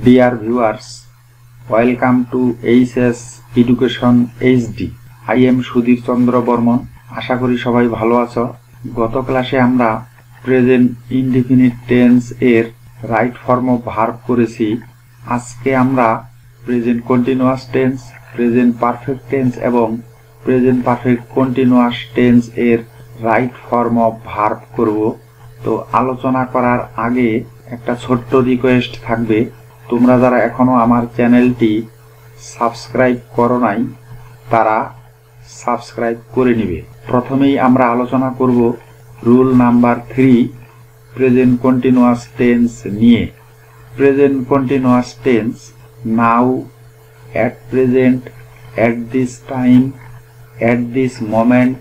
Dear viewers, welcome to HS Education HD. I am Sudhir চন্দ্র বর্মন। আশা করি সবাই ভালো আছো। গত ক্লাসে আমরা প্রেজেন্ট ইনডিফিনিট টেন্স এর রাইট ফর্ম অফ ভার্ব করেছি। আজকে আমরা present continuous tense, present perfect tense এবং প্রেজেন্ট পারফেক্ট কন্টিনিউয়াস টেন্স এর রাইট ফর্ম অফ ভার্ব করব। তো আলোচনা করার আগে একটা ছোট্ট রিকোয়েস্ট থাকবে, তোমরা যারা এখনো আমার চ্যানেলটি সাবস্ক্রাইব করো নাই তারা সাবস্ক্রাইব করে নিবে। প্রথমেই আমরা আলোচনা করব rule number 3 present continuous tense নিয়ে। Present continuous tense now, at present, at this time, at this moment,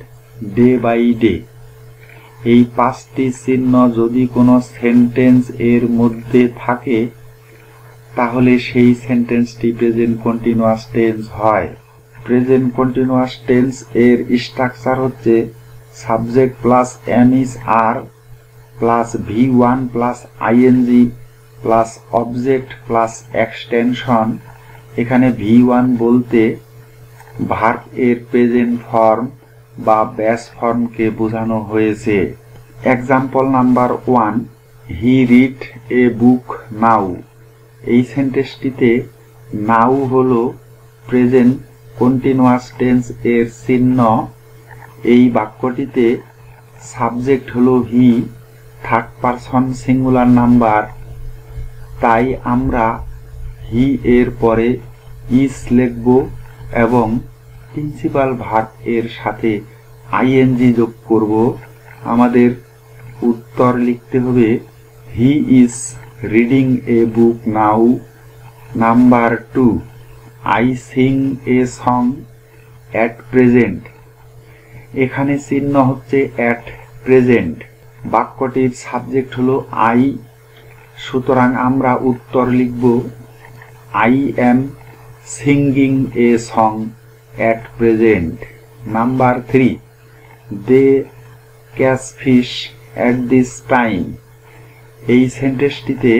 day by day. এই পাঁচটি চিহ্ন যদি কোনো সেন্টেন্স এর মধ্যে থাকে তাহলে সেই সেন্টেন্সটি প্রেজেন্ট কন্টিনিউয়াস টেন্স হয়। প্রেজেন্ট কন্টিনিউয়াস টেন্স এর স্ট্রাকচার হচ্ছে subject plus am is are plus V1 plus ING plus object plus extension. এখানে V1 বলতে ভার্ব এর প্রেজেন্ট ফর্ম বা বেস ফর্মকে বোঝানো হয়েছে। Example number 1, he read a book now. এই সেন্টেন্সটিতে নাও হলো প্রেজেন্ট কন্টিনিউয়াস টেন্স এর চিহ্ন। এই বাক্যটিতে সাবজেক্ট হলো হি, থার্ড পারসন সিঙ্গুলার নাম্বার, তাই আমরা হি এর পরে ইজ লিখব এবং প্রিন্সিপাল ভার্ব এর সাথে আইএনজি যোগ করব। আমাদের উত্তর লিখতে হবে he is reading a book now. Number 2, I sing a song at present. এখানে চিহ্ন হচ্ছে অ্যাট প্রেজেন্ট। বাক্যটির সাবজেক্ট হলো আই, সুতরাং আমরা উত্তর লিখব I am singing a song at present. Number 3, they catch fish at this time. এই সেন্টেন্সটিতে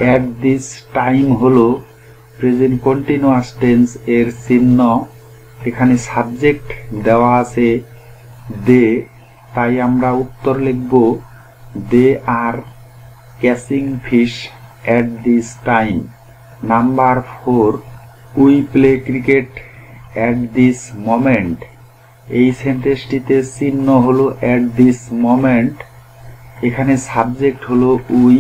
অ্যাট দিস টাইম হলো প্রেজেন্ট কন্টিনিউয়াস টেন্স এর চিহ্ন। এখানে সাবজেক্ট দেওয়া আছে দে, তাই আমরা উত্তর লিখব they are catching fish at this time. Number 4, we play cricket at this moment. এই সেন্টেন্সটিতে চিহ্ন হলো অ্যাট দিস মোমেন্ট। এখানে সাবজেক্ট হলো উই,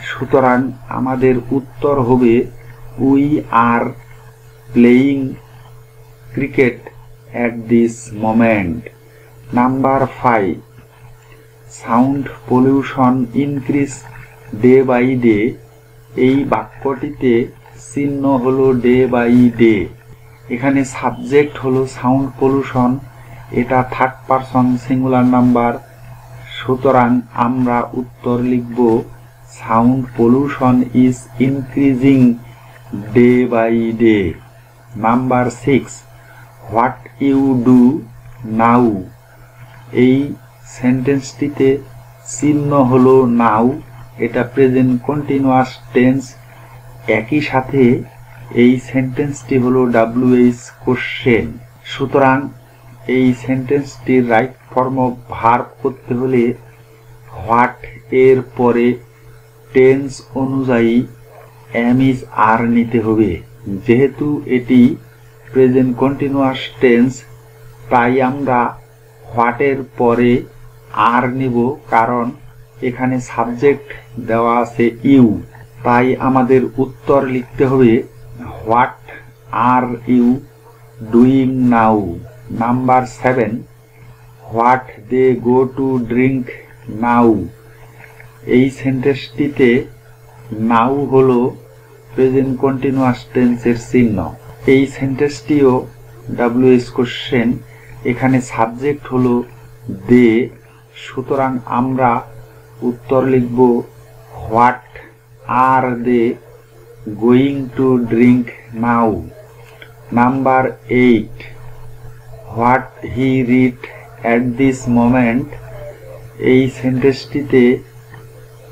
সুতরাং আমাদের উত্তর হবে we are playing cricket at this moment. Number 5, sound pollution increase day by day. এই বাক্যটিতে চিহ্ন হলো ডে বাই ডে। এখানে সাবজেক্ট হলো সাউন্ড পলিউশন, এটা থার্ড পারসন সিঙ্গুলার নাম্বার, সুতরাং আমরা উত্তর লিখব sound pollution is increasing day by day. Number 6, what you do now. এই সেন্টেন্সটিতে চিহ্ন হলো নাও, এটা প্রেজেন্ট কন্টিনিউয়াস টেন্স। একই সাথে এই সেন্টেন্সটি হলো WH কোশ্চেন, সুতরাং এই সেন্টেন্সটির রাইট ফর্ম অফ ভার্ব করতে হলে হোয়াট এর পরে টেন্স অনুযায়ী এমইজ আর নিতে হবে। যেহেতু এটি প্রেজেন্ট কন্টিনিউয়াস টেন্স তাই আমরা হোয়াট এর পরে আর নিব, কারণ এখানে সাবজেক্ট দেওয়া আছে ইউ, তাই আমাদের উত্তর লিখতে হবে what are you doing now. Number 7, what they go to drink now. এই সেন্টেন্সটিতে নাও হলো প্রেজেন্ট কন্টিনিউয়াস টেন্সের চিহ্ন। এই সেন্টেন্সটিও WH কোশ্চেন। এখানে সাবজেক্ট হলো দে, সুতরাং আমরা উত্তর লিখব what are they going to drink now. Number 8, what he read at this moment. এই সেন্টেন্সটিতে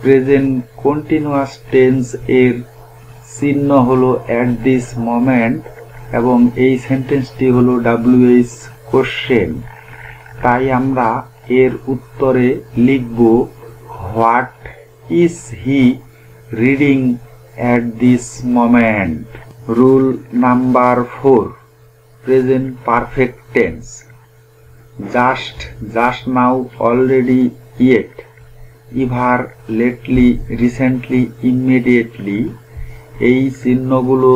প্রেজেন্ট কন্টিনিউয়াস টেন্স এর চিহ্ন হলো অ্যাট দিস মোমেন্ট এবং এই সেন্টেন্সটি হলো WH কোশ্চেন। তাই আমরা এর উত্তরে লিখব what is he reading at this moment. Rule number 4, present perfect tense. Just, just now, already, yet, ever, lately, recently, immediately. এই চিহ্নগুলো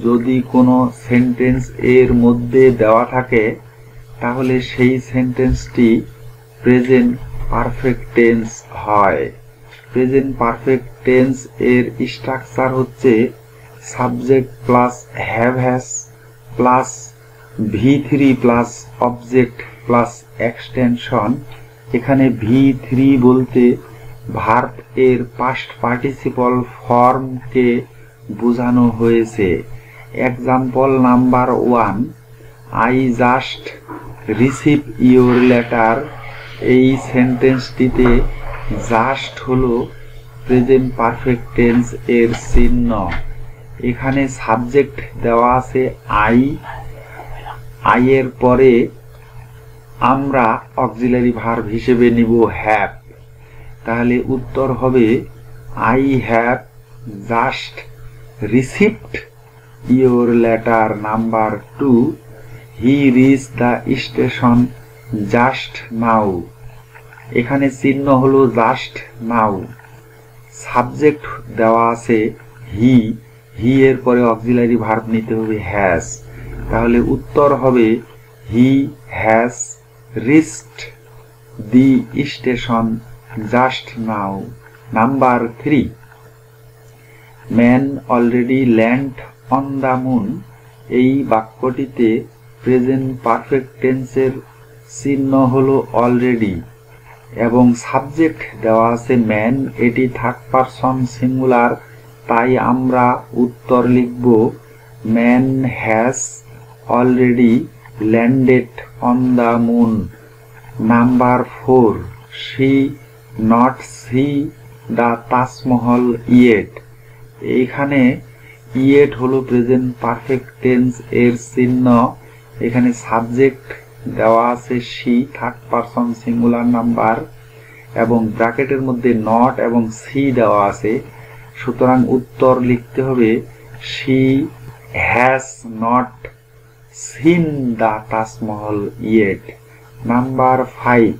যদি কোনো সেন্টেন্স এর মধ্যে দেওয়া থাকে তাহলে সেই সেন্টেন্সটি প্রেজেন্ট পারফেক্ট টেন্স হয়। প্রেজেন্ট পারফেক্ট টেন্স এর স্ট্রাকচার হচ্ছে subject plus have has plus V3 plus object plus extension. এখানে V3 বলতে ভার্ব এর পাস্ট পার্টিসিপল ফর্মকে বোঝানো হয়েছে। Example number 1, I just receive your letter. এই সেন্টেন্সটিতে জাস্ট হলো প্রেজেন্ট পারফেক্ট টেন্স এর চিহ্ন। এখানে সাবজেক্ট দেওয়া আছে আই, আই এর পরে আমরা অক্সিলারি ভার্ব হিসেবে নিব হ্যাভ। তাহলে উত্তর হবে I have just received your letter. Number 2, he reach the station just now. এখানে চিহ্ন হলো জাস্ট নাও। সাবজেক্ট দেওয়া আছে হি, হি এর পরে অক্সিলারি ভার্ব নিতে হবে হ্যাজ। তাহলে উত্তর হবে he has reached the station just now. Number 3, man already land on the moon. এই বাক্যটিতে প্রেজেন্ট পারফেক্ট টেন্সের চিহ্ন হলো অলরেডি এবং সাবজেক্ট দেওয়া আছে ম্যান, এটি থার্ড পারসন সিঙ্গুলার। তাই আমরা উত্তর লিখব man has already landed on the moon. Number 4, she not C the Taj Mahal yet. এইখানে ইয়েট হলো প্রেজেন্ট পারফেক্ট টেন্স এর চিহ্ন। এখানে সাবজেক্ট দেওয়া আছে she, third person singular number এবং ব্র্যাকেটের মধ্যে নট এবং সি দেওয়া আছে। সুতরাং উত্তর লিখতে হবে she has not seen the Taj Mahal yet. Number 5,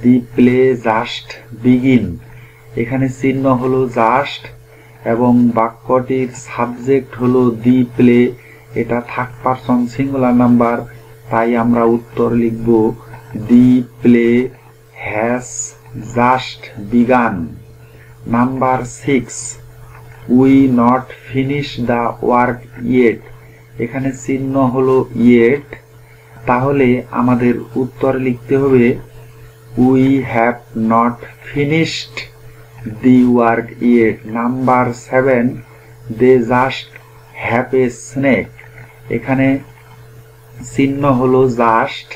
the play just begin. এখানে চিহ্ন হলো জাস্ট এবং বাক্যটির সাবজেক্ট হলো দি প্লে, এটা থার্ড পারসন সিঙ্গুলার নাম্বার। তাই আমরা উত্তর লিখব the play has just begun. Number 6, we not finish the work yet. এখানে চিহ্ন হলো ইয়েট। তাহলে আমাদের উত্তর লিখতে হবে we have not finished the work yet. Number 7, they just have a snake. এখানে চিহ্ন হলো জাস্ট,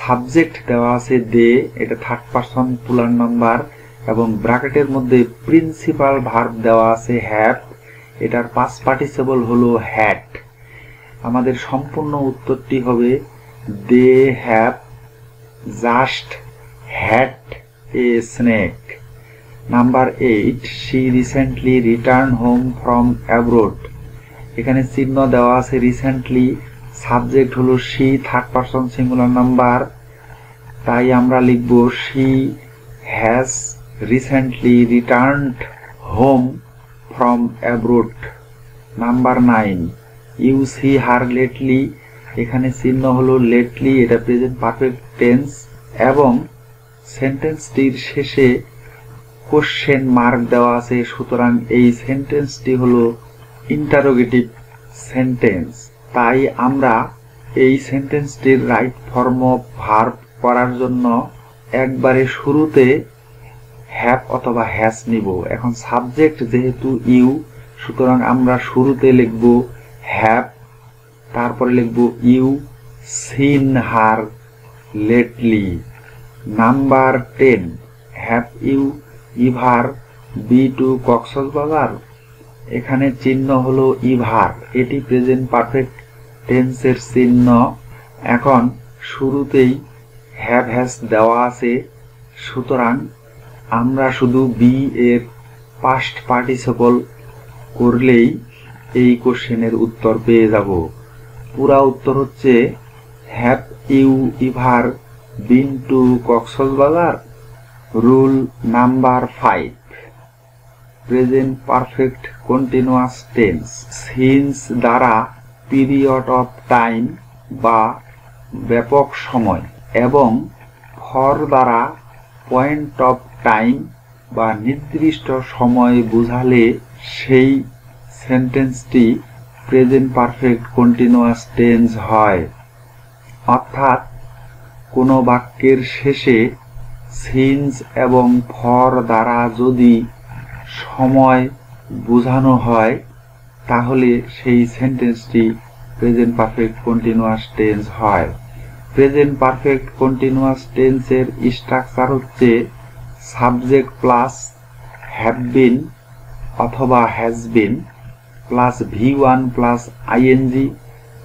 সাবজেক্ট দেওয়া আছে দে, এটা থার্ড পারসন প্লুরাল নাম্বার এবং ব্র্যাকেটের মধ্যে প্রিন্সিপাল ভার্ব দেওয়া আছে হ্যাভ, এটার পাস্ট পার্টিসিপল হলো হ্যাড। আমাদের সম্পূর্ণ উত্তরটি হবে they have just had a snake. Number 8, she recently return home from abroad. এখানে চিহ্ন দেওয়া আছে রিসেন্টলি, সাবজেক্ট হলো she, third person singular number. তাই আমরা লিখব she has recently returned home from abroad. Number 9, you see her lately. এখানে চিহ্ন হলো লেটলি, এটা প্রেজেন্ট পারফেক্ট টেন্স এবং সেন্টেন্সটির শেষে কোশ্চেন মার্ক দেওয়া আছে। সুতরাং এই সেন্টেন্সটি হলো ইন্টারোগেটিভ সেন্টেন্স। তাই আমরা এই সেন্টেন্সটির রাইট ফর্ম অফ ভার্ব করার জন্য একবারে শুরুতে হ্যাভ অথবা হ্যাজ নিব। এখন সাবজেক্ট যেহেতু ইউ, সুতরাং আমরা শুরুতে লিখব হ্যাভ, তারপরে লিখব you seen her lately. Number 10, have you ever be to Cox's Bazar. এখানে চিহ্ন হলো ইভার, এটি প্রেজেন্ট পারফেক্ট টেন্সের চিহ্ন। এখন শুরুতেই হ্যাভ হ্যাজ দেওয়া আছে, সুতরাং আমরা শুধু বি এর পাস্ট পার্টিসিপল করলেই এই কোশ্চেনের উত্তর পেয়ে যাব। পুরা উত্তর হচ্ছে have you ever been to Cox's Bazar. Rule number 5, present perfect continuous tense since দ্বারা পিরিয়ড অফ টাইম বা ব্যাপক সময় এবং ফর দ্বারা পয়েন্ট অফ টাইম বা নির্দিষ্ট সময় বোঝালে সেই সেন্টেন্সটি প্রেজেন্ট পারফেক্ট কন্টিনিউয়াস টেন্স হয়। অর্থাৎ কোনো বাক্যের শেষে সিন্স এবং ফর দ্বারা যদি সময় বোঝানো হয় তাহলে সেই সেন্টেন্সটি প্রেজেন্ট পারফেক্ট কন্টিনিউয়াস টেন্স হয়। প্রেজেন্ট পারফেক্ট কন্টিনিউয়াস টেন্সের স্ট্রাকচার হচ্ছে সাবজেক্ট প্লাস হ্যাভ বিন অথবা has been plus V1 plus ING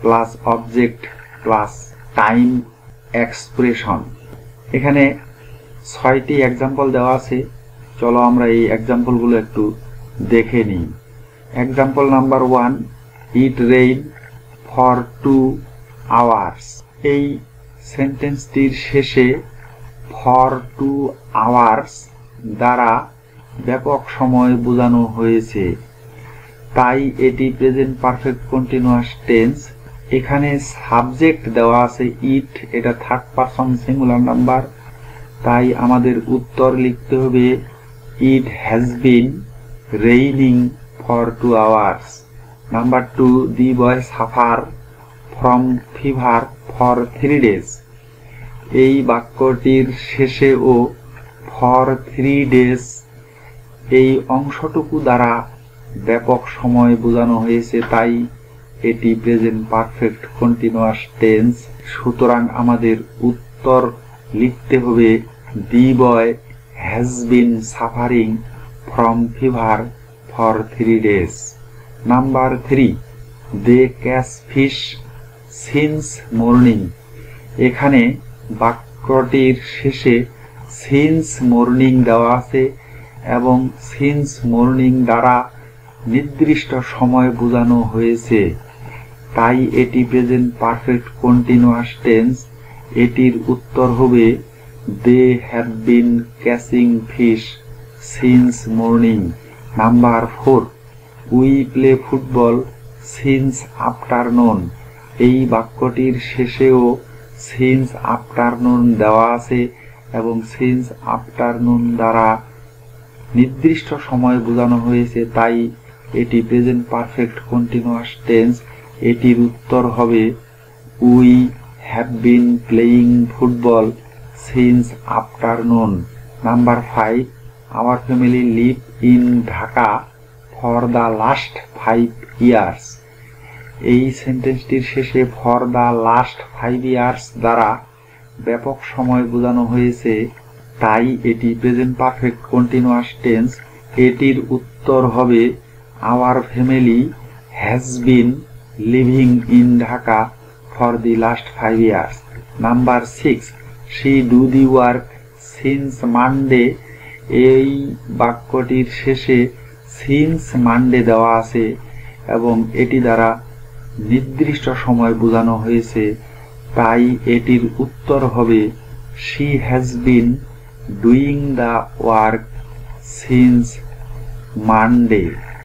plus object plus time expression. এখানে 6টি এক্সাম্পল দেওয়া আছে, চলো আমরা এই এক্সাম্পলগুলো একটু দেখে নিই। Example number 1, it rain for 2 hours. এই সেন্টেন্সটির শেষে ফর 2 আওয়ার্স দ্বারা ব্যাপক সময় বোঝানো হয়েছে, তাই এটি প্রেজেন্ট পারফেক্ট কন্টিনিউয়াস টেন্স। এখানে সাবজেক্ট দেওয়া আছে ইট, এটা থার্ড পারসন সিঙ্গুলার নাম্বার, তাই আমাদের উত্তর লিখতে হবে it has been raining for 2 hours. Number 2, the boy suffer from fever for 3 days। এই বাক্যটির শেষেও ফর 3 days এই অংশটুকু দ্বারা ব্যাপক সময় বোঝানো হয়েছে, তাই এটি প্রেজেন্ট পারফেক্ট কন্টিনিউয়াস টেন্স। সুতরাং আমাদের উত্তর লিখতে হবে the boy has been suffering from fever for 3 days। Number 3, they catch fish since morning. এখানে বাক্যটির শেষে সিন্স মর্নিং দেওয়া আছে এবং সিন্স মর্নিং দ্বারা নির্দিষ্ট সময় বোঝানো হয়েছে, তাই এটি প্রেজেন্ট পারফেক্ট কন্টিনিউয়াস টেন্স। এটির উত্তর হবে they have been catching fish since morning. Number 4, we play football since afternoon. এই বাক্যটির শেষেও সিন্স আফটারনুন দেওয়া আছে এবং সিন্স আফটারনুন দ্বারা নির্দিষ্ট সময় বোঝানো হয়েছে, তাই এটি প্রেজেন্ট পারফেক্ট কন্টিনিউয়াস টেন্স। এটির উত্তর হবে we have been playing football since afternoon. Number 5, our family live in Dhaka for the last 5 years। এই সেন্টেন্সটির শেষে ফর দ্য লাস্ট 5 years দ্বারা ব্যাপক সময় বোঝানো হয়েছে, তাই এটি প্রেজেন্ট পারফেক্ট কন্টিনিউয়াস টেন্স। এটির উত্তর হবে our family has been living in Dhaka for the last 5 years। Number 6, she do the work since Monday. এই বাক্যটির শেষে সিন্স মানডে দেওয়া আছে এবং এটি দ্বারা নির্দিষ্ট সময় বোঝানো হয়েছে, তাই এটির উত্তর হবে she has been doing the work since Monday.